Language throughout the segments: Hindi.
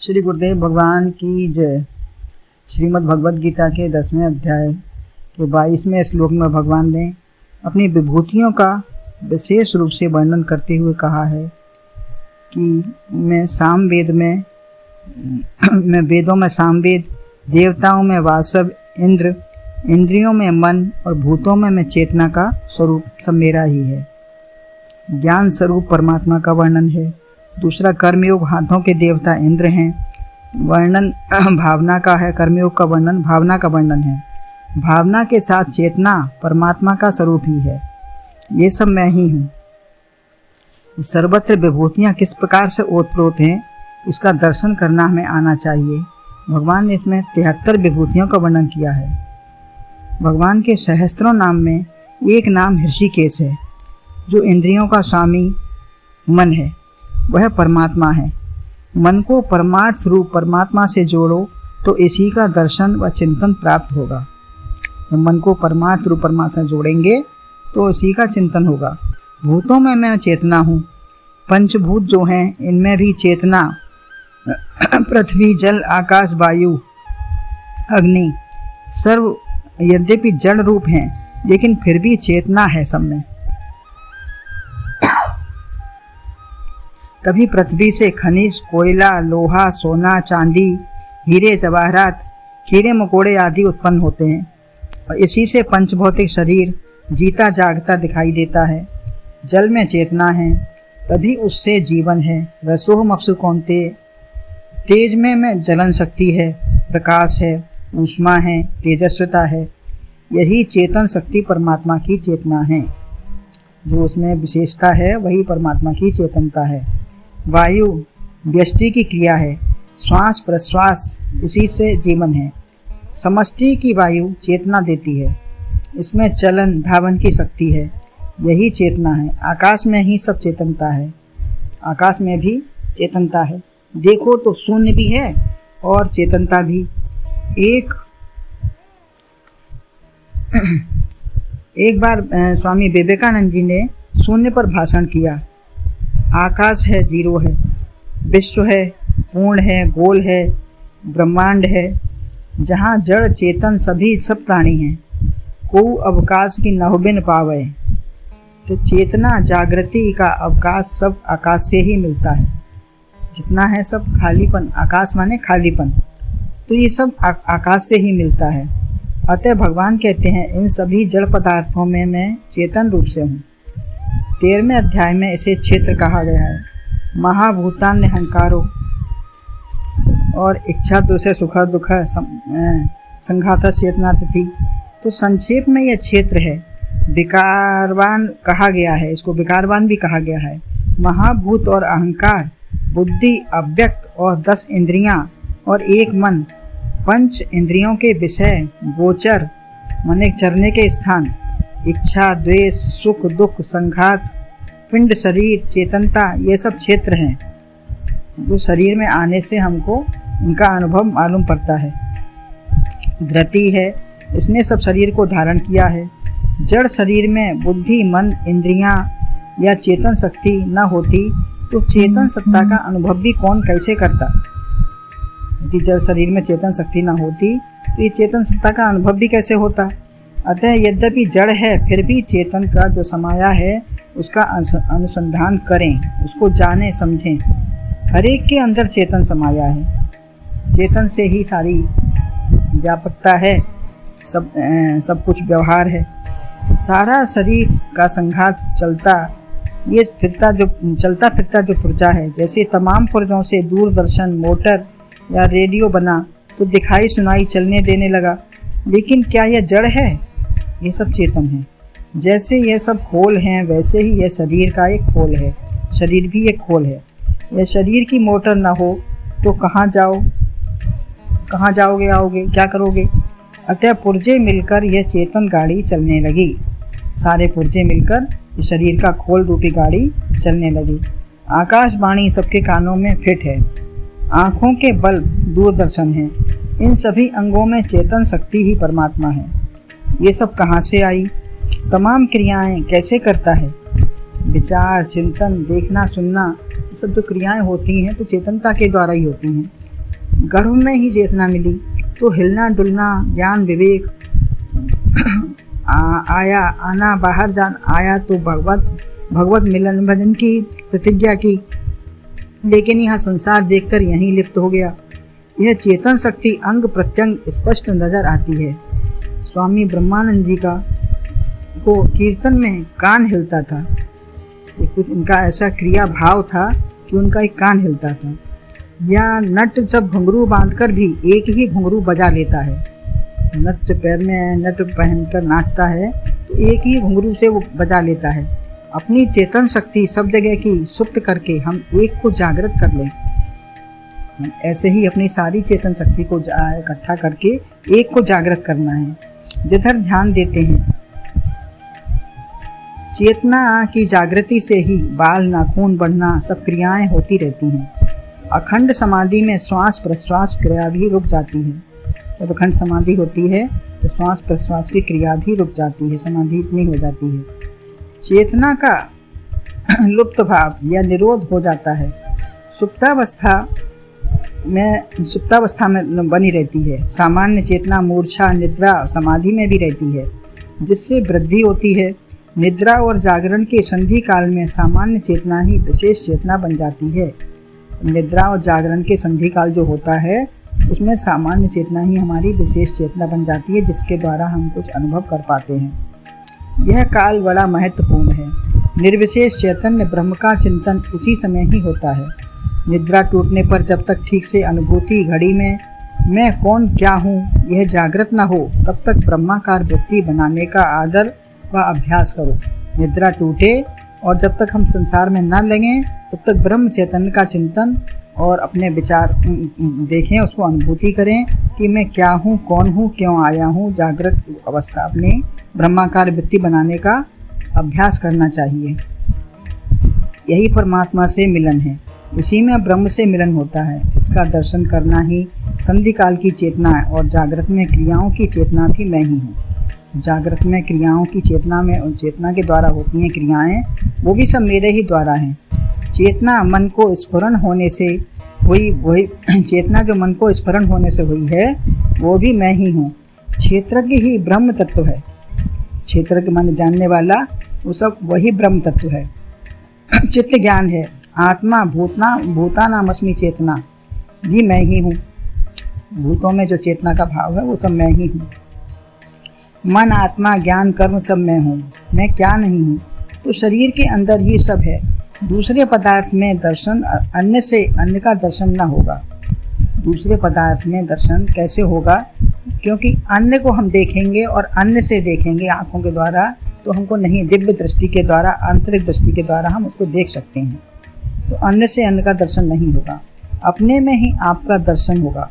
श्री गुरुदेव भगवान की जय। श्रीमद् भगवद गीता के 10वें अध्याय के 22वें श्लोक में भगवान ने अपनी विभूतियों का विशेष रूप से वर्णन करते हुए कहा है कि मैं वेदों में सामवेद, देवताओं में वासव, इंद्र, इंद्रियों में मन और भूतों में मैं चेतना का स्वरूप सब मेरा ही है। ज्ञान स्वरूप परमात्मा का वर्णन है। दूसरा कर्मयोग, हाथों के देवता इंद्र हैं। वर्णन भावना का है। कर्मयोग का वर्णन भावना का वर्णन है। भावना के साथ चेतना परमात्मा का स्वरूप ही है। ये सब मैं ही हूँ। सर्वत्र विभूतियाँ किस प्रकार से ओतप्रोत हैं, इसका दर्शन करना हमें आना चाहिए। भगवान ने इसमें 73 विभूतियों का वर्णन किया है। भगवान के सहस्त्रों नाम में एक नाम ऋषिकेश है, जो इंद्रियों का स्वामी मन है। वह परमात्मा है। मन को परमार्थ रूप परमात्मा से जोड़ो तो इसी का दर्शन व चिंतन प्राप्त होगा। जब मन को परमार्थ रूप परमात्मा से जोड़ेंगे तो इसी का चिंतन होगा। भूतों में मैं चेतना हूँ। पंचभूत जो हैं इनमें भी चेतना, पृथ्वी, जल, आकाश, वायु, अग्नि सर्व यद्यपि जड़ रूप हैं, लेकिन फिर भी चेतना है सब में। कभी पृथ्वी से खनिज, कोयला, लोहा, सोना, चांदी, हीरे, जवाहरात, कीड़े मकोड़े आदि उत्पन्न होते हैं और इसी से पंचभौतिक शरीर जीता जागता दिखाई देता है। जल में चेतना है, तभी उससे जीवन है। रसोह मप्सु कौन्तेय। तेज में जलन शक्ति है, प्रकाश है, ऊष्मा है, तेजस्विता है। यही चेतन शक्ति परमात्मा की चेतना है। जो उसमें विशेषता है वही परमात्मा की चेतनता है। वायु व्यष्टि की क्रिया है। श्वास प्रश्वास इसी से जीवन है। समष्टि की वायु चेतना देती है। इसमें चलन धावन की शक्ति है। यही चेतना है। आकाश में ही सब चेतनता है। आकाश में भी चेतनता है। देखो तो शून्य भी है और चेतनता भी। एक बार स्वामी विवेकानंद जी ने शून्य पर भाषण किया। आकाश है, जीरो है। विश्व है, पूर्ण है, गोल है, ब्रह्मांड है, जहाँ जड़ चेतन सब प्राणी हैं। को अवकाश की नहुबिन पावे। तो चेतना जागृति का अवकाश सब आकाश से ही मिलता है। जितना है सब खालीपन। आकाश माने खालीपन, तो ये सब आकाश से ही मिलता है। अतः भगवान कहते हैं इन सभी जड़ पदार्थों में मैं चेतन रूप से हूँ। 13वें अध्याय में इसे क्षेत्र कहा गया है। महाभूतान अहंकारो और इच्छा दोषे सुख दुख संघात चेतना तिथि। तो संक्षेप में यह क्षेत्र है। विकारवान कहा गया है, इसको विकारवान भी कहा गया है। महाभूत और अहंकार, बुद्धि, अव्यक्त और 10 इंद्रियां और एक मन, 5 इंद्रियों के विषय, गोचर माने चरने के स्थान, इच्छा, द्वेष, सुख दुख, संघात, पिंड, शरीर, चेतनता, ये सब क्षेत्र हैं। जो शरीर में आने से हमको इनका अनुभव मालूम पड़ता है। धृति है, इसने सब शरीर को धारण किया है। जड़ शरीर में बुद्धि, मन, इंद्रियां या चेतन शक्ति न होती तो चेतन सत्ता का अनुभव भी कौन कैसे करता। यदि जड़ शरीर में चेतन शक्ति न होती तो ये चेतन सत्ता का अनुभव भी कैसे होता। अतः यद्यपि जड़ है, फिर भी चेतन का जो समाया है उसका अनुसंधान करें, उसको जाने समझें। हर एक के अंदर चेतन समाया है। चेतन से ही सारी व्यापकता है, सब कुछ व्यवहार है। सारा शरीर का संघात चलता फिरता जो पुर्जा है, जैसे तमाम पुर्जों से दूरदर्शन, मोटर या रेडियो बना तो दिखाई सुनाई चलने देने लगा। लेकिन क्या यह जड़ है? ये सब चेतन है। जैसे यह सब खोल हैं, वैसे ही यह शरीर का एक खोल है। शरीर भी एक खोल है। यह शरीर की मोटर ना हो तो कहाँ जाओगे आओगे, क्या करोगे? अतः पुर्जे मिलकर यह चेतन गाड़ी चलने लगी। सारे पुर्जे मिलकर शरीर का खोल रूपी गाड़ी चलने लगी। आकाशवाणी सबके कानों में फिट है। आँखों के बल्ब दूरदर्शन है। इन सभी अंगों में चेतन शक्ति ही परमात्मा है। ये सब कहाँ से आई? तमाम क्रियाएं कैसे करता है? विचार, चिंतन, देखना, सुनना, सब जो क्रियाएं होती हैं तो चेतनता के द्वारा ही होती हैं। गर्भ में ही चेतना मिली तो हिलना डुलना ज्ञान विवेक आया, आना बाहर जान आया तो भगवत मिलन भजन की प्रतिज्ञा की, लेकिन यह संसार देखकर यहीं लिप्त हो गया। यह चेतन शक्ति अंग प्रत्यंग स्पष्ट नजर आती है। स्वामी ब्रह्मानंद जी को कीर्तन में कान हिलता था। कुछ इनका ऐसा क्रिया भाव था कि उनका एक कान हिलता था। या नट जब घुंघरू बांधकर भी एक ही घुंघरू बजा लेता है, नट पैर में नट पहनकर नाचता है तो एक ही घुंघरू से वो बजा लेता है। अपनी चेतन शक्ति सब जगह की सुप्त करके हम एक को जागृत कर लें। ऐसे ही अपनी सारी चेतन शक्ति को इकट्ठा करके एक को जागृत करना है। जिधर ध्यान देते हैं चेतना की जागृति से ही बाल नाखून बढ़ना सब क्रियाएं होती रहती हैं। अखंड समाधि में श्वास प्रश्वास क्रिया भी रुक जाती है। जब अखंड समाधि होती है तो श्वास प्रश्वास की क्रिया भी रुक जाती है, समाधि इतनी हो जाती है। चेतना का लुप्त भाव या निरोध हो जाता है। सुप्तावस्था में बनी रहती है। सामान्य चेतना मूर्छा निद्रा समाधि में भी रहती है, जिससे वृद्धि होती है। निद्रा और जागरण के संधि काल में सामान्य चेतना ही विशेष चेतना बन जाती है। निद्रा और जागरण के संधि काल जो होता है उसमें सामान्य चेतना ही हमारी विशेष चेतना बन जाती है, जिसके द्वारा हम कुछ अनुभव कर पाते हैं। यह काल बड़ा महत्वपूर्ण है। निर्विशेष चैतन्य ब्रह्म का चिंतन उसी समय ही होता है। निद्रा टूटने पर जब तक ठीक से अनुभूति घड़ी में मैं कौन क्या हूँ यह जागृत न हो, तब तक ब्रह्माकार वृत्ति बनाने का आदर व अभ्यास करो। निद्रा टूटे और जब तक हम संसार में न लगें तब तक ब्रह्म चैतन्य का चिंतन और अपने विचार देखें, उसको अनुभूति करें कि मैं क्या हूँ, कौन हूँ, क्यों आया हूँ। जागृत अवस्था अपने ब्रह्माकार वृत्ति बनाने का अभ्यास करना चाहिए। यही परमात्मा से मिलन है, इसी में ब्रह्म से मिलन होता है। इसका दर्शन करना ही संधि काल की चेतना है। और जागृत में क्रियाओं की चेतना भी मैं ही हूँ। जागृत में क्रियाओं की चेतना में और चेतना के द्वारा होती हैं क्रियाएं, वो भी सब मेरे ही द्वारा हैं। चेतना मन को स्फुरण होने से हुई, वही चेतना जो मन को स्फुरण होने से हुई है वो भी मैं ही हूँ। क्षेत्रज्ञ ही ब्रह्म तत्व है। क्षेत्र के माने जानने वाला, वो सब वही ब्रह्म तत्व है। चित्त ज्ञान है। आत्मा भूता नामस्मि चेतना भी मैं ही हूँ। भूतों में जो चेतना का भाव है वो सब मैं ही हूँ। मन आत्मा ज्ञान कर्म सब मैं हूँ। मैं क्या नहीं हूँ? तो शरीर के अंदर ही सब है। दूसरे पदार्थ में दर्शन अन्य से अन्य का दर्शन न होगा। दूसरे पदार्थ में दर्शन कैसे होगा? क्योंकि अन्य को हम देखेंगे और अन्य से देखेंगे आँखों के द्वारा, तो हमको नहीं, दिव्य दृष्टि के द्वारा, आंतरिक दृष्टि के द्वारा हम उसको देख सकते हैं। तो अन्य से अन्य का दर्शन नहीं होगा, अपने में ही आपका दर्शन होगा।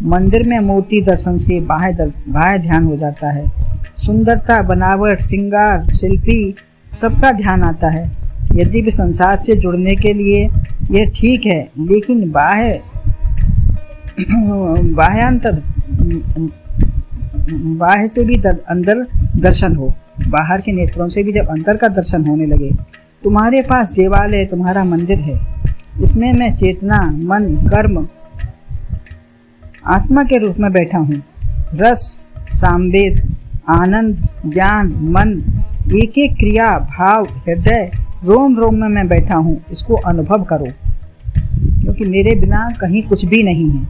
मंदिर में मूर्ति दर्शन से बाह्य ध्यान हो जाता है। सुंदरता, बनावट, श्रृंगार, शिल्पी सबका ध्यान आता है। यदि भी संसार से जुड़ने के लिए यह ठीक है, लेकिन बाह्य से भी अंदर दर्शन हो। बाहर के नेत्रों से भी जब अंदर का दर्शन होने लगे। तुम्हारे पास देवालय तुम्हारा मंदिर है, इसमें मैं चेतना, मन, कर्म, आत्मा के रूप में बैठा हूँ। रस, सामवेद, आनंद, ज्ञान, मन, एक एक क्रिया, भाव, हृदय, रोम रोम में मैं बैठा हूँ। इसको अनुभव करो, क्योंकि मेरे बिना कहीं कुछ भी नहीं है।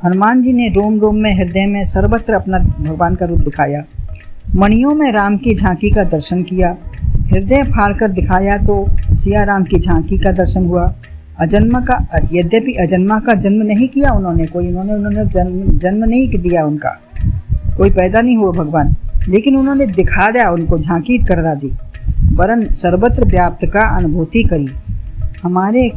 हनुमान जी ने रोम रोम में, हृदय में, सर्वत्र अपना भगवान का रूप दिखाया। मणियों में राम की झांकी का दर्शन किया। हृदय फाड़कर दिखाया तो सिया राम की झांकी का दर्शन हुआ। यद्यपि अजन्मा का जन्म नहीं किया उन्होंने जन्म नहीं दिया, उनका कोई पैदा नहीं हुआ भगवान, लेकिन उन्होंने दिखा दिया, उनको झांकी करा दी, वरन सर्वत्र व्याप्त का अनुभूति करी। हमारे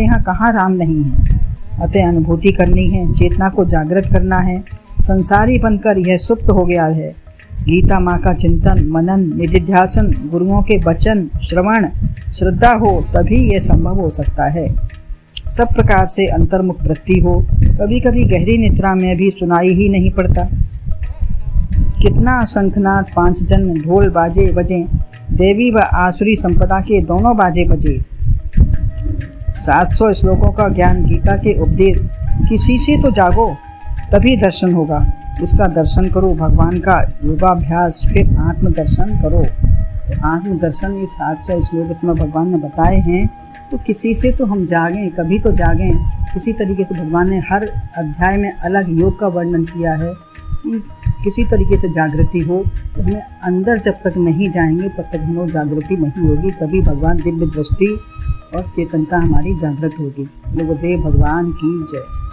यहाँ कहाँ राम नहीं है। अतः अनुभूति करनी है, चेतना को जागृत करना है। संसारी बनकर यह सुप्त हो गया है। गीता माँ का चिंतन, मनन, निधिध्यासन, गुरुओं के वचन, श्रवण, श्रद्धा हो, तभी यह संभव हो सकता है। सब प्रकार से अंतर्मुख वृत्ति हो। कभी कभी गहरी निद्रा में भी सुनाई ही नहीं पड़ता। कितना शंखनाद, पांचजन, ढोल बाजे बजे, देवी व आसुरी संपदा के दोनों बाजे बजे। 700 श्लोकों का ज्ञान, गीता के उपदेश, किसी से तो जागो, तभी दर्शन होगा। इसका दर्शन करो, भगवान का योगाभ्यास, फिर आत्मदर्शन करो। तो आत्मदर्शन ये 700 श्लोक इसमें भगवान ने बताए हैं। तो किसी से तो हम जागें, कभी तो जागें। किसी तरीके से भगवान ने हर अध्याय में अलग योग का वर्णन किया है कि किसी तरीके से जागृति हो। तो हमें अंदर जब तक नहीं जाएंगे तब तक हम लोग जागृति नहीं होगी, तभी भगवान दिव्य दृष्टि और चेतनता हमारी जागृत होगी। गुरुदेव भगवान की जय।